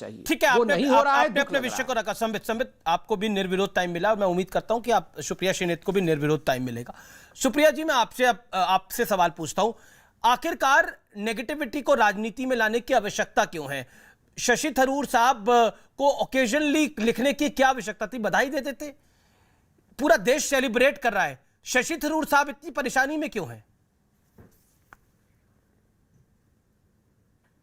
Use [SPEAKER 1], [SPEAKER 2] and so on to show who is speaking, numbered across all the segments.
[SPEAKER 1] चाहिए।
[SPEAKER 2] ठीक है,
[SPEAKER 1] वो
[SPEAKER 2] आपने
[SPEAKER 1] नहीं हो रहा है।
[SPEAKER 2] आपने अपने विषय को रखा। संबित, आपको भी निर्विरोध टाइम मिला और मैं उम्मीद करता हूं कि आप सुप्रिया श्रीनेत को भी निर्विरोध टाइम मिलेगा। सुप्रिया जी, मैं आपसे सवाल पूछता हूं, आखिरकार नेगेटिविटी को राजनीति में लाने की आवश्यकता क्यों है? शशि थरूर साहब को ओकेजनली लिखने की क्या आवश्यकता थी? बधाई दे देते, पूरा देश सेलिब्रेट कर रहा है। शशि थरूर साहब इतनी परेशानी में क्यों है?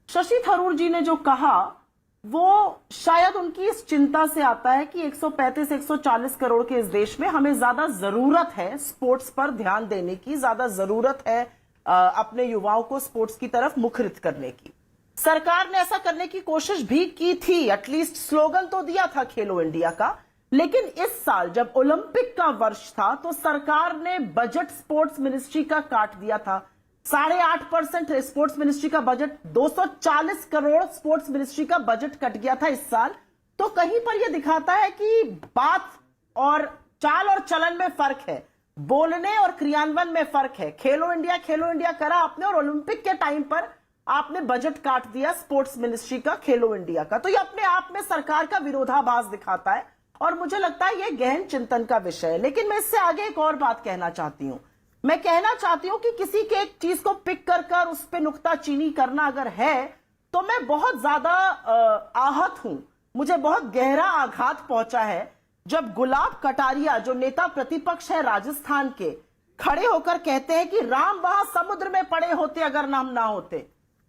[SPEAKER 3] शशि थरूर जी ने जो कहा वो शायद उनकी इस चिंता से आता है कि 135-140 करोड़ के इस देश में हमें ज्यादा जरूरत है स्पोर्ट्स पर ध्यान देने की, ज्यादा जरूरत है अपने युवाओं को स्पोर्ट्स की तरफ मुखरित करने की। सरकार ने ऐसा करने की कोशिश भी की थी, एटलीस्ट स्लोगन तो दिया था खेलो इंडिया का। लेकिन इस साल जब ओलंपिक का वर्ष था तो सरकार ने बजट स्पोर्ट्स मिनिस्ट्री का काट दिया था। 8.5% स्पोर्ट्स मिनिस्ट्री का बजट, 240 करोड़ स्पोर्ट्स मिनिस्ट्री का बजट कट गया था इस साल। तो कहीं पर यह दिखाता है कि बात और चाल और चलन में फर्क है, बोलने और क्रियान्वयन में फर्क है। खेलो इंडिया करा आपने और ओलंपिक के टाइम पर आपने बजट काट दिया स्पोर्ट्स मिनिस्ट्री का, खेलो इंडिया का। तो यह अपने आप में सरकार का विरोधाभास दिखाता है और मुझे लगता है यह गहन चिंतन का विषय है। लेकिन मैं इससे आगे एक और बात कहना चाहती हूं। मैं कहना चाहती हूं कि किसी के एक चीज को पिक कर उस पर नुक्ताचीनी करना अगर है तो मैं बहुत ज्यादा आहत हूं, मुझे बहुत गहरा आघात पहुंचा है जब गुलाब कटारिया, जो नेता प्रतिपक्ष है राजस्थान के, खड़े होकर कहते हैं कि राम वहां समुद्र में पड़े होते अगर नाम ना होते।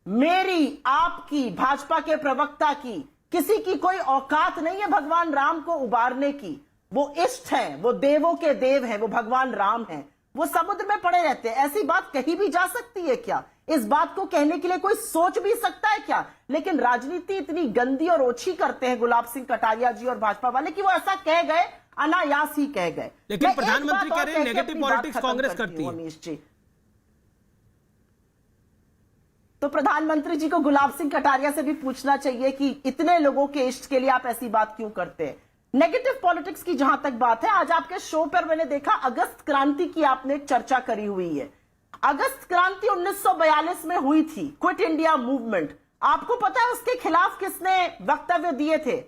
[SPEAKER 3] मेरी, आपकी, भाजपा के प्रवक्ता की, किसी की कोई औकात नहीं है भगवान राम को उबारने की। वो इष्ट हैं, वो देवों के देव हैं, वो भगवान राम हैं, वो समुद्र में पड़े रहते हैं। ऐसी बात कही भी जा सकती है क्या? इस बात को कहने के लिए कोई सोच भी सकता है क्या? लेकिन राजनीति इतनी गंदी और ओछी करते हैं गुलाब सिंह कटारिया जी और भाजपा वाले कि वो ऐसा कह गए, अनायास ही कह गए।
[SPEAKER 2] लेकिन प्रधानमंत्री कह रहे हैं नेगेटिव पॉलिटिक्स कांग्रेस करती है।
[SPEAKER 3] अमीश जी, तो प्रधानमंत्री जी को गुलाब सिंह कटारिया से भी पूछना चाहिए कि इतने लोगों के इष्ट के लिए आप ऐसी बात क्यों करते हैं। नेगेटिव पॉलिटिक्स की जहां तक बात है, आज आपके शो पर मैंने देखा अगस्त क्रांति की आपने एक चर्चा करी हुई है। अगस्त क्रांति 1942 में हुई थी, क्विट इंडिया मूवमेंट। आपको पता है उसके खिलाफ किसने वक्तव्य दिए थे?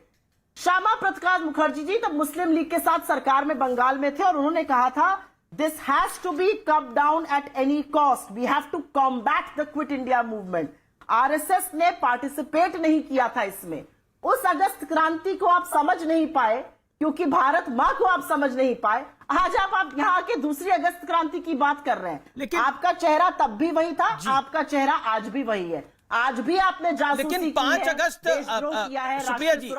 [SPEAKER 3] श्यामा प्रसाद मुखर्जी जी तब मुस्लिम लीग के साथ सरकार में बंगाल में थे और उन्होंने कहा था this has to be cut down at any cost, we have to combat the Quit India Movement. RSS ने पार्टिसिपेट नहीं किया था इसमें। उस अगस्त क्रांति को आप समझ नहीं पाए क्योंकि भारत मां को आप समझ नहीं पाए। आज आप यहां के दूसरी अगस्त क्रांति की बात कर रहे हैं। लेकिन आपका चेहरा तब भी वही था, आपका चेहरा आज भी वही है। आज भी आपने जासूसी
[SPEAKER 2] लेकिन 5 अगस्त सुप्रिया जी,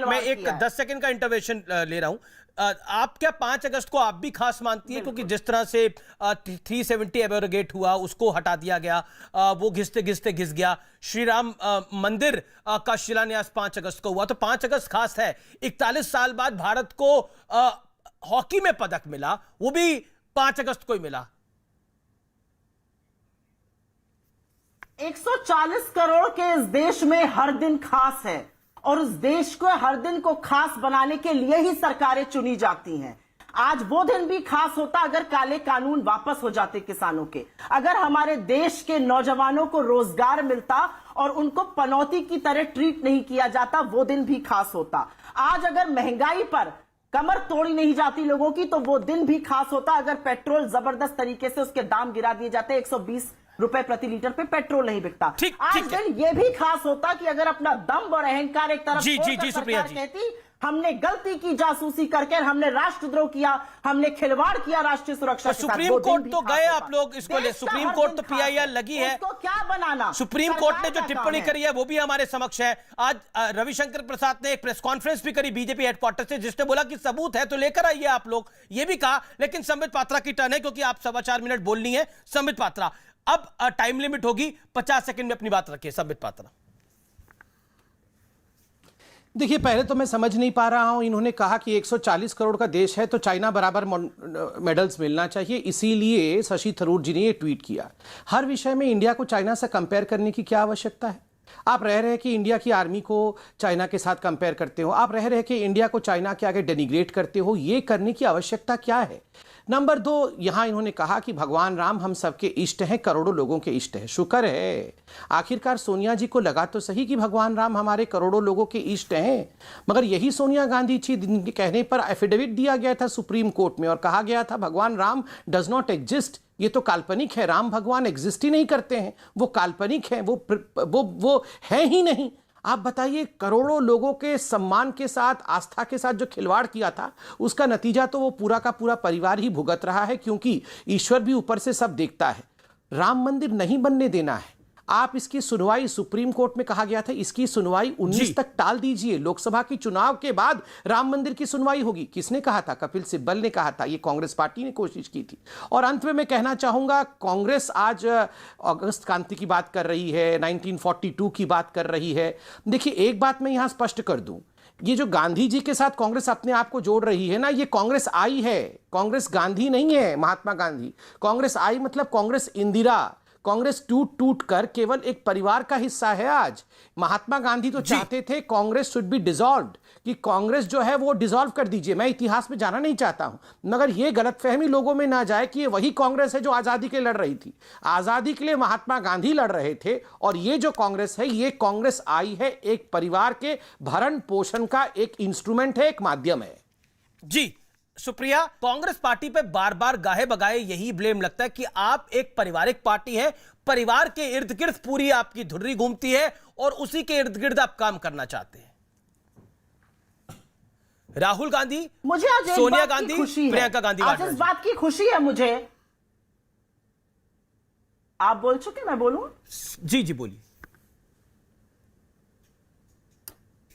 [SPEAKER 2] मैं एक 10 सेकंड का इंटरवेंशन ले रहा हूं। आप क्या 5 अगस्त को आप भी खास मानती है? क्योंकि जिस तरह से 370 एब्रोगेट हुआ, उसको हटा दिया गया, वो घिसते घिसते घिस गया। श्री राम मंदिर का शिलान्यास 5 अगस्त को हुआ, तो 5 अगस्त खास है। 41 साल बाद भारत को हॉकी में पदक मिला, वो भी 5 अगस्त को ही मिला।
[SPEAKER 3] 140 करोड़ के इस देश में हर दिन खास है और उस देश को हर दिन को खास बनाने के लिए ही सरकारें चुनी जाती हैं। आज वो दिन भी खास होता अगर काले कानून वापस हो जाते किसानों के, अगर हमारे देश के नौजवानों को रोजगार मिलता और उनको पनौती की तरह ट्रीट नहीं किया जाता, वो दिन भी खास होता। आज अगर महंगाई पर कमर तोड़ी नहीं जाती लोगों की, तो वो दिन भी खास होता। अगर पेट्रोल जबरदस्त तरीके से उसके दाम गिरा दिए जाते, 120 रुपए प्रति लीटर पे पेट्रोल नहीं बिकता। आज दिन ये भी खास होता कि अगर अपना दम और अहंकार एक तरफ
[SPEAKER 2] सुप्रिया जी
[SPEAKER 3] कहती हमने गलती की जासूसी करके, हमने राष्ट्रद्रोह किया, हमने खिलवाड़ किया राष्ट्रीय सुरक्षा के साथ।
[SPEAKER 2] सुप्रीम कोर्ट तो गए आप लोग इसको ले, सुप्रीम कोर्ट तो पीआईआर लगी है,
[SPEAKER 3] उसको क्या बनाना?
[SPEAKER 2] सुप्रीम कोर्ट ने जो टिप्पणी करी है वो भी हमारे समक्ष है। आज रविशंकर प्रसाद ने एक प्रेस कॉन्फ्रेंस भी करी बीजेपी हेडक्वार्टर से, जिसने बोला कि सबूत है तो लेकर आइए आप लोग, ये भी कहा। लेकिन संबित पात्रा की टर्न है, क्योंकि आप 4.25 मिनट बोलनी है। संबित पात्रा, अब टाइम लिमिट होगी, 50 सेकंड में अपनी बात रखिए। संबित पात्रा,
[SPEAKER 1] देखिए, पहले तो मैं समझ नहीं पा रहा हूं। इन्होंने कहा कि 140 करोड़ का देश है तो चाइना बराबर मेडल्स मिलना चाहिए, इसीलिए शशि थरूर जी ने ये ट्वीट किया। हर विषय में इंडिया को चाइना से कंपेयर करने की क्या आवश्यकता है? आप रह रहे हैं कि इंडिया की आर्मी को चाइना के साथ कंपेयर करते हो, आप रह रहे हैं कि इंडिया को चाइना के आगे डेनिग्रेट करते हो। ये करने की आवश्यकता क्या है? नंबर 2, यहां इन्होंने कहा कि भगवान राम हम सबके इष्ट हैं, करोड़ों लोगों के इष्ट हैं। शुक्र है आखिरकार सोनिया जी को लगा तो सही कि भगवान राम हमारे करोड़ों लोगों के इष्ट हैं। मगर यही सोनिया गांधी जी जिनके कहने पर एफिडेविट दिया गया था सुप्रीम कोर्ट में और कहा गया था भगवान राम डज नॉट एग्जिस्ट, ये तो काल्पनिक है, राम भगवान एग्जिस्ट ही नहीं करते हैं, वो काल्पनिक है, वो है ही नहीं। आप बताइए, करोड़ों लोगों के सम्मान के साथ, आस्था के साथ जो खिलवाड़ किया था, उसका नतीजा तो वो पूरा का पूरा परिवार ही भुगत रहा है, क्योंकि ईश्वर भी ऊपर से सब देखता है। राम मंदिर नहीं बनने देना है। आप इसकी सुनवाई, सुप्रीम कोर्ट में कहा गया था इसकी सुनवाई 19 तक टाल दीजिए, लोकसभा की चुनाव के बाद राम मंदिर की सुनवाई होगी। किसने कहा था? कपिल सिब्बल ने कहा था, ये कांग्रेस पार्टी ने कोशिश की थी। और अंत में मैं कहना चाहूंगा, कांग्रेस आज अगस्त क्रांति की बात कर रही है, 1942 की बात कर रही है। देखिए, एक बात मैं यहां स्पष्ट कर दूं, ये जो गांधी जी के साथ कांग्रेस अपने आप को जोड़ रही है ना, ये कांग्रेस आई है, कांग्रेस गांधी नहीं है, महात्मा गांधी। कांग्रेस आई मतलब कांग्रेस इंदिरा। कांग्रेस टूट टूट कर केवल एक परिवार का हिस्सा है आज। महात्मा गांधी तो चाहते थे कांग्रेस शुड बी डिसॉल्व्ड, कि कांग्रेस जो है वो डिसॉल्व कर दीजिए। मैं इतिहास में जाना नहीं चाहता हूं, मगर ये गलतफहमी लोगों में ना जाए कि ये वही कांग्रेस है जो आजादी के लिए लड़ रही थी। आजादी के लिए महात्मा गांधी लड़ रहे थे, और ये जो कांग्रेस है, ये कांग्रेस आई है एक परिवार के भरण पोषण का एक इंस्ट्रूमेंट है, एक माध्यम है।
[SPEAKER 2] जी सुप्रिया, कांग्रेस पार्टी पे बार बार गाहे बगाए यही ब्लेम लगता है कि आप एक पारिवारिक पार्टी है, परिवार के इर्द गिर्द पूरी आपकी धुर्री घूमती है और उसी के इर्द गिर्द आप काम करना चाहते हैं। राहुल गांधी,
[SPEAKER 3] मुझे आज
[SPEAKER 2] सोनिया गांधी, प्रियंका गांधी,
[SPEAKER 3] आज इस बात की खुशी है मुझे। आप बोल चुके, मैं बोलूं?
[SPEAKER 2] जी जी बोलिए।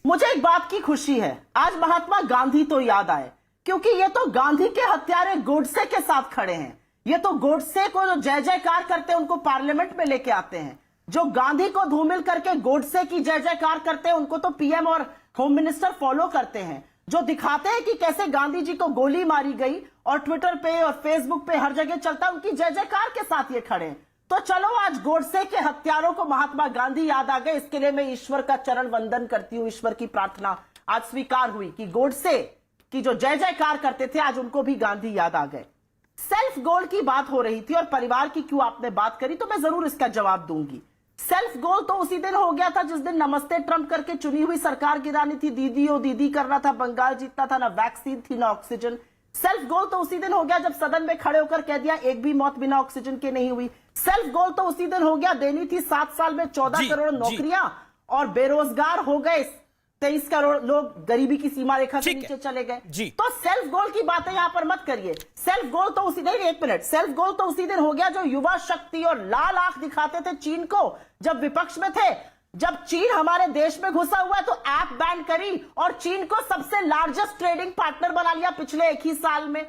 [SPEAKER 3] मुझे एक बात की खुशी है, आज महात्मा गांधी तो याद आए, क्योंकि ये तो गांधी के हत्यारे गोडसे के साथ खड़े हैं। ये तो गोडसे को जो जय जयकार करते हैं उनको पार्लियामेंट में लेके आते हैं। जो गांधी को धूमिल करके गोडसे की जय जयकार करते हैं उनको तो पीएम और होम मिनिस्टर फॉलो करते हैं। जो दिखाते हैं कि कैसे गांधी जी को गोली मारी गई और ट्विटर पे और फेसबुक पे हर जगह चलता है, उनकी जय जयकार के साथ ये खड़े हैं। तो चलो, आज गोडसे के हत्यारों को महात्मा गांधी याद आ गए। इसके लिए मैं ईश्वर का चरण वंदन करती हूं। ईश्वर की प्रार्थना आज स्वीकार हुई कि गोडसे की जो जय जयकार करते थे, आज उनको भी गांधी याद आ गए। सेल्फ गोल की बात हो रही थी और परिवार की क्यों आपने बात करी, तो मैं जरूर इसका जवाब दूंगी। सेल्फ गोल तो उसी दिन हो गया था जिस दिन नमस्ते ट्रंप करके चुनी हुई सरकार गिरानी थी, दीदी ओ दीदी करना था, बंगाल जीतना था, ना वैक्सीन थी ना ऑक्सीजन। सेल्फ गोल तो उसी दिन हो गया जब सदन में खड़े होकर कह दिया एक भी मौत बिना ऑक्सीजन के नहीं हुई। सेल्फ गोल तो उसी दिन हो गया, देनी थी 7 साल में 14 करोड़ नौकरियां, और बेरोजगार हो गए 23 करोड़ लोग, गरीबी की सीमा रेखा से नीचे चले गए। तो सेल्फ गोल की बातें यहां पर मत करिए। सेल्फ गोल तो उसी दिन, एक मिनट, सेल्फ गोल तो उसी दिन हो गया जो युवा शक्ति और लाल आंख दिखाते थे चीन को जब विपक्ष में थे। जब चीन हमारे देश में घुसा हुआ है तो ऐप बैन करी और चीन को सबसे लार्जेस्ट ट्रेडिंग पार्टनर बना लिया पिछले 1 ही साल में।